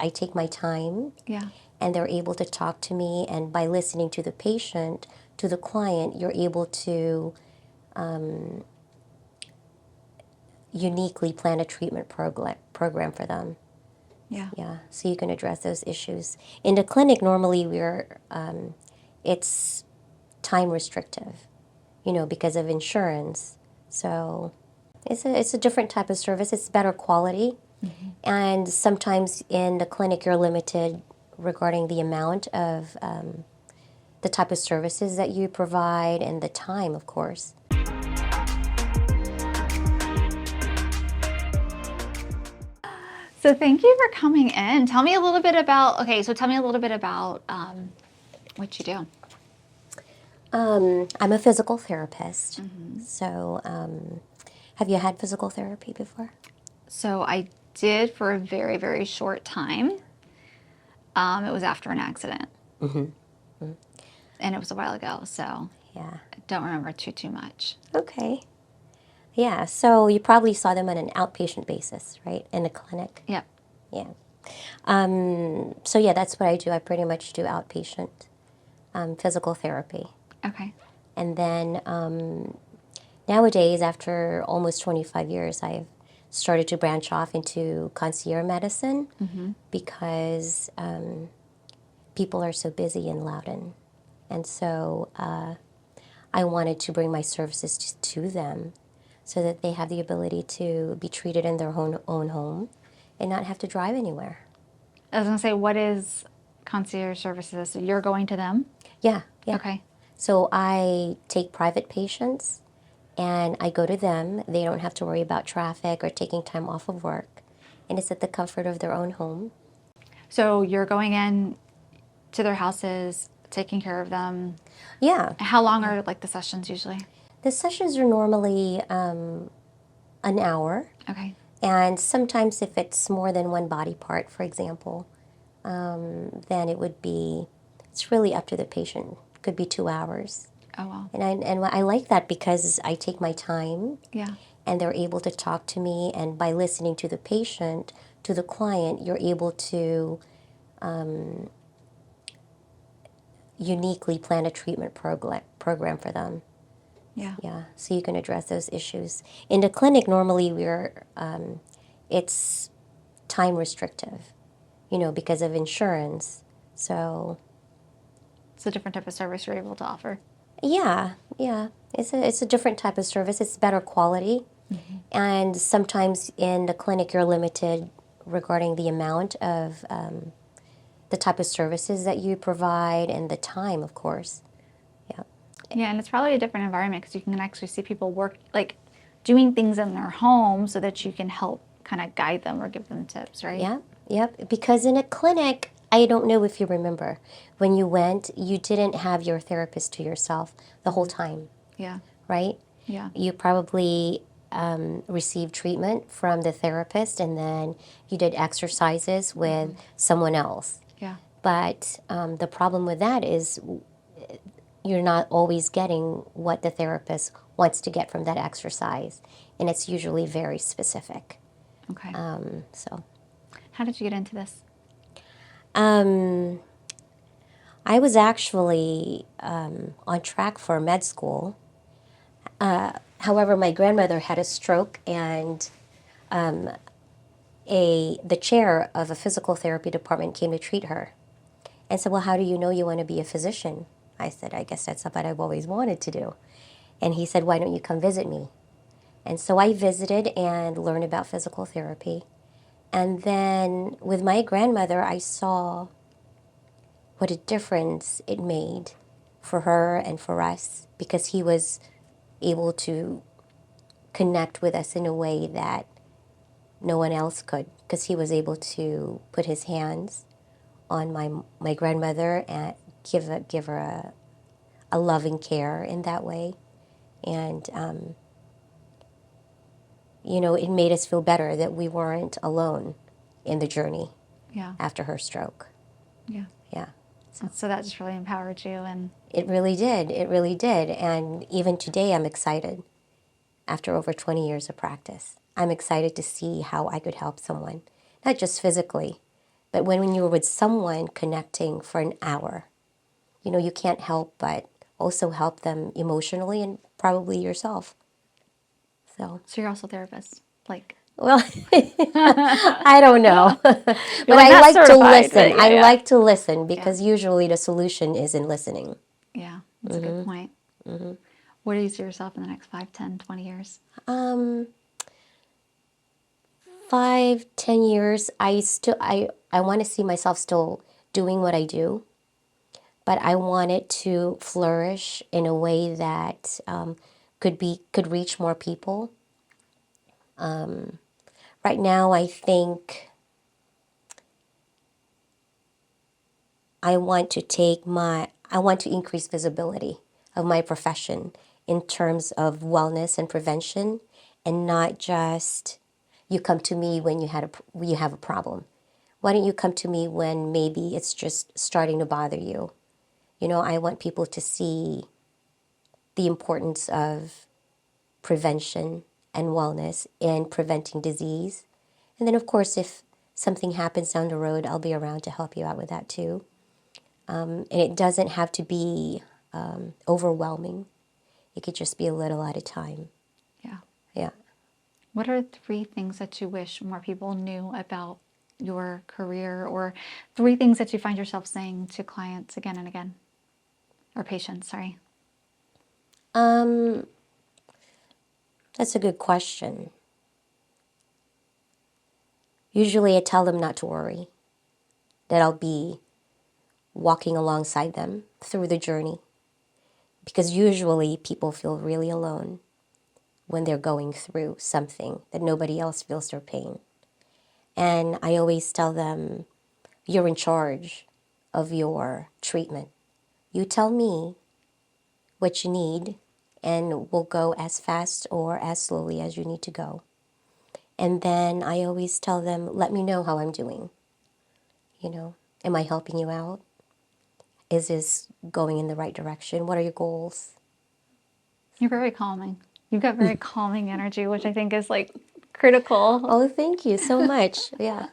I take my time. Yeah. And they're able to talk to me. And by listening to the patient, to the client, you're able to uniquely plan a treatment program for them. Yeah. Yeah, so you can address those issues. In the clinic, normally it's time restrictive, because of insurance. So it's a different type of service. It's better quality. Mm-hmm. And sometimes in the clinic, you're limited regarding the amount of the type of services that you provide and the time, of course. So thank you for coming in. Tell me a little bit about, what you do. I'm a physical therapist. Mm-hmm. So have you had physical therapy before? So I did for a very, very short time. It was after an accident. Mm-hmm. And it was a while ago, so Yeah. I don't remember too much. Okay. Yeah, so you probably saw them on an outpatient basis, right, in a clinic? Yep. Yeah. So yeah, that's what I do. I pretty much do outpatient physical therapy. Okay. And then nowadays, after almost 25 years, I've started to branch off into concierge medicine because people are so busy in Loudon. And so I wanted to bring my services to them so that they have the ability to be treated in their own home and not have to drive anywhere. I was going to say, what is concierge services? So you're going to them? Yeah, yeah. Okay. So I take private patients and I go to them. They don't have to worry about traffic or taking time off of work. And it's at the comfort of their own home. So you're going in to their houses, taking care of them. Yeah. How long are like the sessions usually? The sessions are normally an hour. Okay. And sometimes if it's more than one body part, for example, then it's really up to the patient. It could be 2 hours. Oh, wow. And I like that because I take my time. Yeah. And they're able to talk to me. And by listening to the patient, to the client, you're able to uniquely plan a treatment program for them. Yeah. Yeah, so you can address those issues. In the clinic, normally it's time restrictive, because of insurance. So It's a different type of service you're able to offer. yeah, it's a different type of service. It's better quality. And sometimes in the clinic, you're limited regarding the amount of the type of services that you provide and the time, of course. Yeah. Yeah, and it's probably a different environment because you can actually see people work, like doing things in their home so that you can help kind of guide them or give them tips, right? Yeah, yep. Because in a clinic, I don't know if you remember, when you went, you didn't have your therapist to yourself the whole time, Yeah. right? Yeah. You probably received treatment from the therapist and then you did exercises with someone else. Yeah. But the problem with that is you're not always getting what the therapist wants to get from that exercise. And it's usually very specific. Okay. So How did you get into this? I was actually on track for med school. However, my grandmother had a stroke, and the chair of a physical therapy department came to treat her and said, well, how do you know you want to be a physician? I said, I guess that's what I've always wanted to do. And he said, why don't you come visit me? And so I visited and learned about physical therapy. And then with my grandmother, I saw what a difference it made for her and for us, because he was able to connect with us in a way that no one else could, because he was able to put his hands on my grandmother and give her a loving care in that way. And, it made us feel better that we weren't alone in the journey Yeah. after her stroke. Yeah. Yeah. So that just really empowered you, and It really did. It really did. And even today, I'm excited. After over 20 years of practice, I'm excited to see how I could help someone, not just physically, But when you're with someone connecting for an hour, you can't help but also help them emotionally and probably yourself. So, So you're also a therapist, like. well, I don't know. But like, I not like to certified, listen. but yeah, I yeah. like to listen because usually the solution is in listening. Yeah, that's a good point. Where do you see yourself in the next 5, 10, 20 years? 5, 10 years, I want to see myself still doing what I do, but I want it to flourish in a way that could reach more people. Right now, I think I want to increase visibility of my profession in terms of wellness and prevention, and not just you come to me when you have a problem. Why don't you come to me when maybe it's just starting to bother you? I want people to see the importance of prevention and wellness in preventing disease. And then, of course, if something happens down the road, I'll be around to help you out with that too. And it doesn't have to be overwhelming. It could just be a little at a time. Yeah. Yeah. What are 3 things that you wish more people knew about your career, or 3 things that you find yourself saying to clients again and again, or patients, sorry? That's a good question. Usually I tell them not to worry, that I'll be walking alongside them through the journey. Because usually people feel really alone when they're going through something that nobody else feels their pain. And I always tell them, you're in charge of your treatment. You tell me what you need, and we'll go as fast or as slowly as you need to go. And then I always tell them, let me know how I'm doing. Am I helping you out? Is this going in the right direction? What are your goals? You're very calming. You've got very calming energy, which I think is like critical. Oh, thank you so much. Yeah.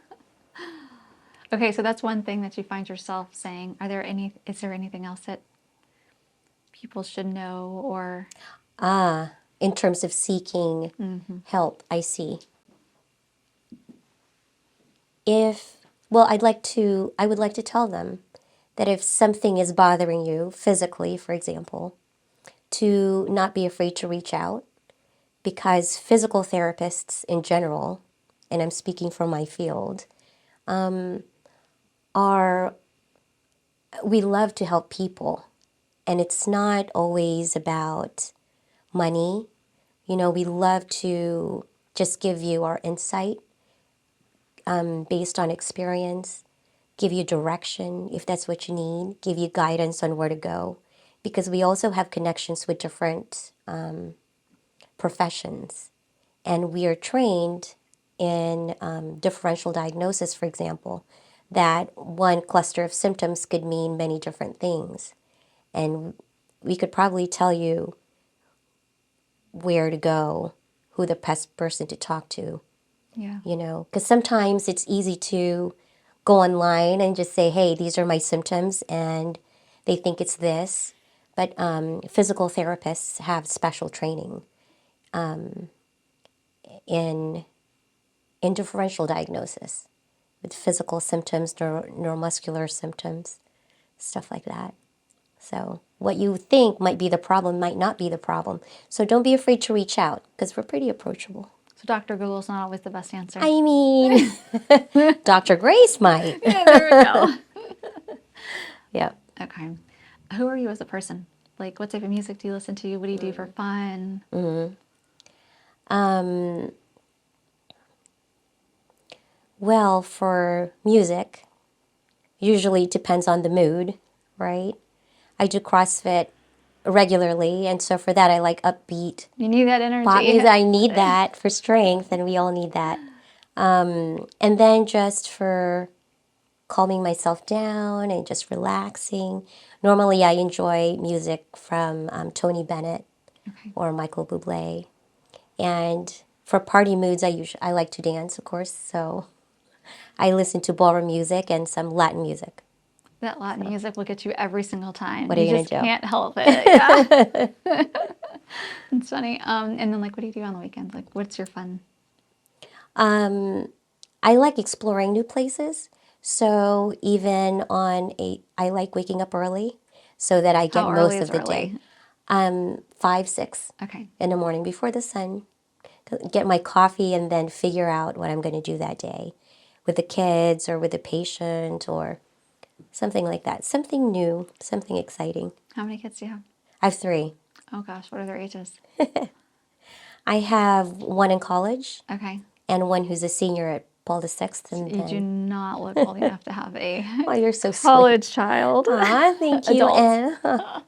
Okay, so that's one thing that you find yourself saying. Is there anything else that people should know, or? In terms of seeking help, I see. I would like to tell them that if something is bothering you physically, for example, to not be afraid to reach out, because physical therapists in general, and I'm speaking from my field, we love to help people. And it's not always about money. We love to just give you our insight based on experience, give you direction if that's what you need, give you guidance on where to go. Because we also have connections with different professions. And we are trained in differential diagnosis, for example, that one cluster of symptoms could mean many different things. And we could probably tell you where to go, who the best person to talk to, Yeah. because sometimes it's easy to go online and just say, hey, these are my symptoms, and they think it's this. But physical therapists have special training in differential diagnosis with physical symptoms, neuromuscular symptoms, stuff like that. So what you think might be the problem might not be the problem. So don't be afraid to reach out, because we're pretty approachable. So Dr. Google's not always the best answer. I mean, Dr. Grace might. Yeah, there we go. Yeah. Okay. Who are you as a person? Like, what type of music do you listen to? What do you do for fun? Well, for music, usually it depends on the mood, right? I do CrossFit regularly, and so for that I like upbeat You need that energy. pop music. I need that for strength, and we all need that. And then just for calming myself down and just relaxing, normally I enjoy music from Tony Bennett Okay. or Michael Bublé. And for party moods, I like to dance, of course, so I listen to ballroom music and some Latin music. That Latin music will get you every single time. What are you just gonna do? can't help it. Yeah. It's funny. And then like, what do you do on the weekends? Like, what's your fun? I like exploring new places. So even I like waking up early so that I get How early most is of the day. early? 5, 6 Okay. in the morning before the sun. Get my coffee and then figure out what I'm going to do that day with the kids or with the patient or something like that. Something new, something exciting. How many kids do you have? I have 3. Oh gosh, what are their ages? I have one in college Okay. and one who's a senior at Paul VI. And You do then, not look old enough to have a oh, you're so sweet. college child. Aw, thank you. Adult.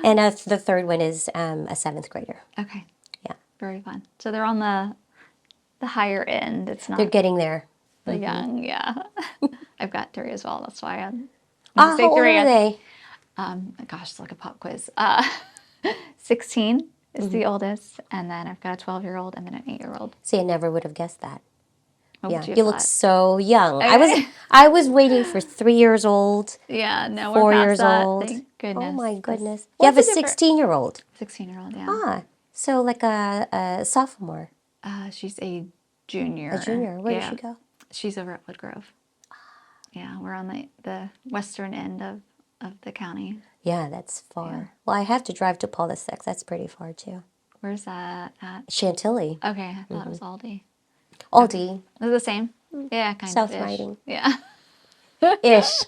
And the third one is a 7th grader. Okay. Yeah, Very fun. So they're on the higher end. It's they're not getting there. the young. Yeah. I've got 3 as well. That's why I'm Ah, say how old 3. are they? Gosh, it's like a pop quiz. 16 is the oldest, and then I've got a 12-year-old and then an 8-year-old. See, I never would have guessed that. What Yeah, would you you have look thought? so young. I was waiting for 3 years old, Yeah, no, we're 4 past years that. old. Thank Oh goodness. my 'Cause goodness. You what's have a the difference? 16-year-old. 16-year-old, yeah. Ah, so like a sophomore, She's a junior. a junior. Where does Yeah. she go? She's over at Woodgrove. Yeah, we're on the western end of the county. Yeah, that's far. Well, I have to drive to Paul VI. That's pretty far too. Where's that at? Chantilly, Okay, I thought it was Aldi. Aldi, They're the same? Yeah, kind South of ish. Riding, Yeah. ish.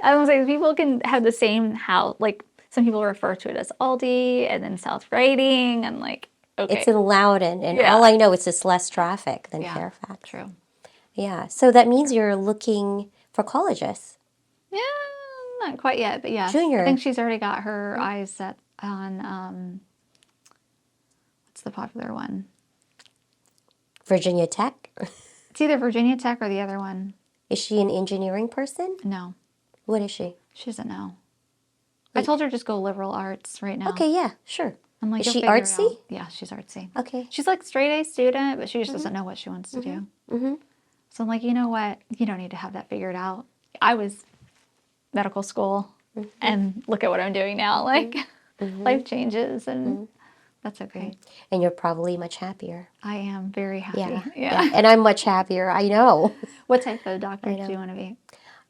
I was like, people can have the same house. Like, some people refer to it as Aldi and then South Riding, and like, okay. It's in Loudon, and Yeah. all I know is it's less traffic than Yeah, Fairfax. true. Yeah, so that means you're looking for colleges. Yeah, not quite yet, but yes. Junior. I think she's already got her eyes set on, what's the popular one? Virginia Tech. It's either Virginia Tech or the other one. Is she an engineering person? No, What is she? she doesn't know. I told her just go liberal arts right now. Okay, yeah, sure. I'm like, Is you'll she figure it artsy? out. Yeah, she's artsy. Okay. She's like straight A student, but she just doesn't know what she wants to do. Mm-hmm. So I'm like, you know what? You don't need to have that figured out. I was medical school, and look at what I'm doing now. Like, life changes, and that's okay. And you're probably much happier. I am very happy. Yeah. Yeah. And I'm much happier. I know. What type of doctor do you want to be?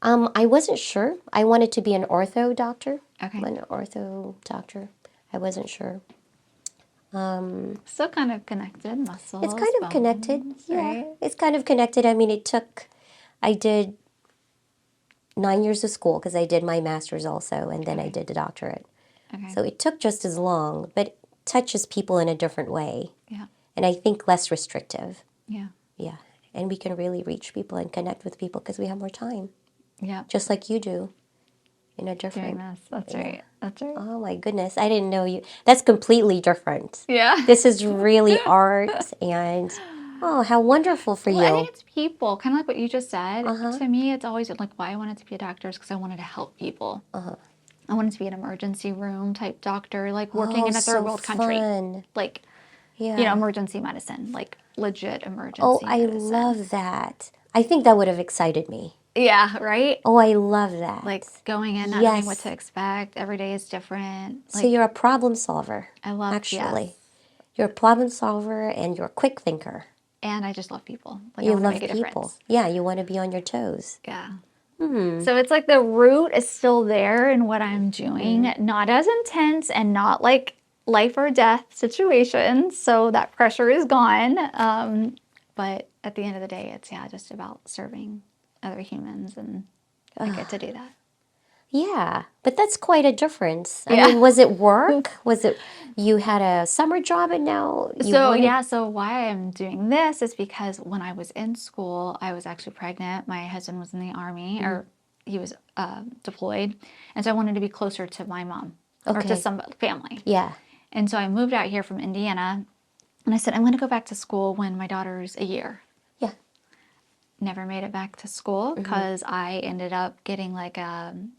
I wasn't sure. I wanted to be an ortho doctor. Okay. An ortho doctor. I wasn't sure. Still kind of connected, muscles. It's kind of connected. bones, Yeah. right? It's kind of connected. I mean, I did 9 years of school because I did my master's also, and then I did the doctorate. Okay. So it took just as long, but it touches people in a different way. Yeah. And I think less restrictive. Yeah. Yeah. And we can really reach people and connect with people because we have more time, Yeah. just like you do in a Doing different. this. That's right. That's right. Oh my goodness. I didn't know you. That's completely different. Yeah. This is really art and oh, how wonderful for Well, I you. think it's people, kind of like what you just said. Uh-huh. To me, it's always like why I wanted to be a doctor is because I wanted to help people. I wanted to be an emergency room type doctor, like working Oh, in a third so world country. fun. Like, Yeah. emergency medicine, like legit emergency Oh, I medicine. love that. I think that would have excited me. Yeah, right? Oh, I love that. Like going in, not knowing what Yes. to expect. Every day is different. So Like, you're a problem solver. I love, actually. yes. You're a problem solver and you're a quick thinker. And I just love people. Like, I You want to love make a people. difference. Yeah, you want to be on your toes. Yeah. So it's like the root is still there in what I'm doing, not as intense and not like life or death situations. So that pressure is gone. But at the end of the day, it's just about serving other humans, and I get to do that. Yeah, but that's quite a difference. I Yeah. mean, was it work? Was it you had a summer job and now you So why I'm doing this is because when I was in school, I was actually pregnant. My husband was in the Army, or he was deployed. And so I wanted to be closer to my mom or to Okay. some family. Yeah. And so I moved out here from Indiana, and I said, I'm going to go back to school when my daughter's a year. Yeah. Never made it back to school because I ended up getting like an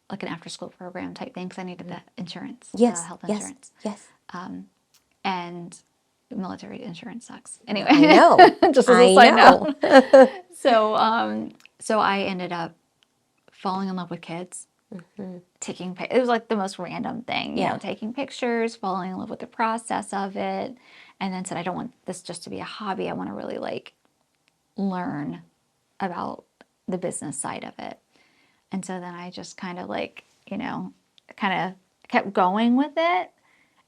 after school program type thing because I needed that insurance, Yes. health Yes. insurance. Yes. And military insurance sucks. Anyway, I know. just as a I side know. note. So I ended up falling in love with kids, taking, it was like the most random thing, Yeah. taking pictures, falling in love with the process of it, and then said, I don't want this just to be a hobby. I want to really like learn about the business side of it. And so then I just kind of like, kind of kept going with it.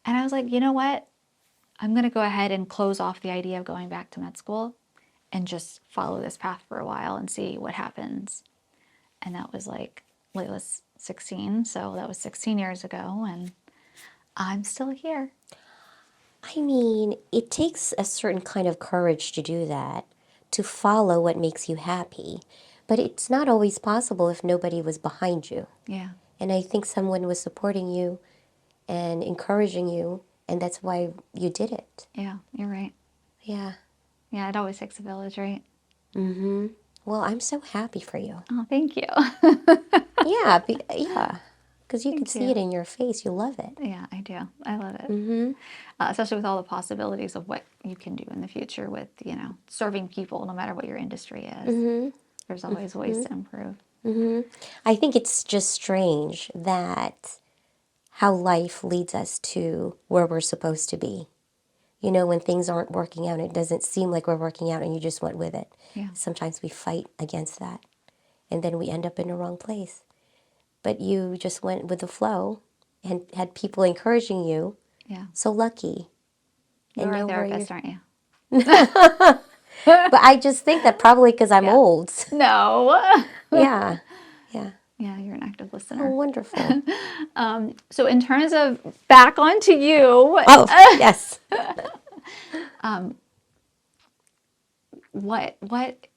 And I was like, you know what? I'm going to go ahead and close off the idea of going back to med school and just follow this path for a while and see what happens. And that was like Layla's 16. So that was 16 years ago. And I'm still here. I mean, it takes a certain kind of courage to do that, to follow what makes you happy. But it's not always possible if nobody was behind you. Yeah. And I think someone was supporting you and encouraging you, and that's why you did it. Yeah, you're right. Yeah. Yeah, it always takes a village, right? Mm-hmm. Well, I'm so happy for you. Oh, thank you. Yeah, yeah. Because you can Thank see you. it in your face. You love it. Yeah, I do. I love it. Mm-hmm. Especially with all the possibilities of what you can do in the future with, serving people, no matter what your industry is. Mm-hmm. There's always ways to improve. Mm-hmm. I think it's just strange that how life leads us to where we're supposed to be. When things aren't working out, it doesn't seem like we're working out and you just went with it. Yeah. Sometimes we fight against that and then we end up in the wrong place. But you just went with the flow and had people encouraging you. Yeah. So lucky. You're And a know where therapist, aren't you? But I just think that probably because I'm Yeah. old. No. Yeah. Yeah. Yeah, you're an active Oh, listener. wonderful. So in terms of back onto you, Oh, yes. what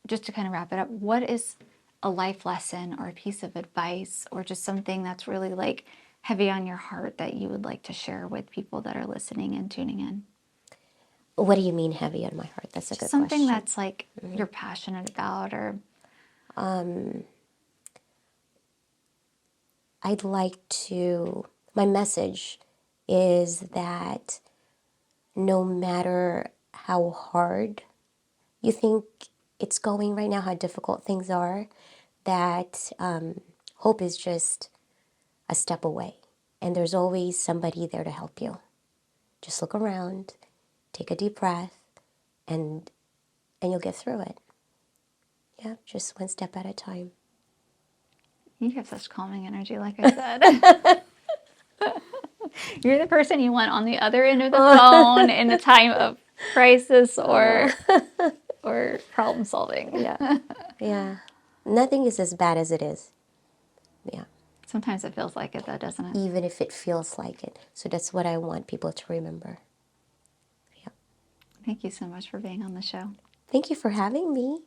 just to kind of wrap it up, what is a life lesson or a piece of advice or just something that's really like heavy on your heart that you would like to share with people that are listening and tuning in? What do you mean heavy on my heart? That's a good Something question. that's like you're passionate about, or I'd like to, my message is that no matter how hard you think it's going right now, how difficult things are, that hope is just a step away. And there's always somebody there to help you. Just look around, take a deep breath, and you'll get through it. Yeah, just one step at a time. you have such calming energy, like I said. You're the person you want on the other end of the phone in a time of crisis or problem solving. Yeah, yeah. Nothing is as bad as it is. Yeah. Sometimes it feels like it, though, doesn't it? Even if it feels like it. So that's what I want people to remember. Yeah. Thank you so much for being on the show. Thank you for having me.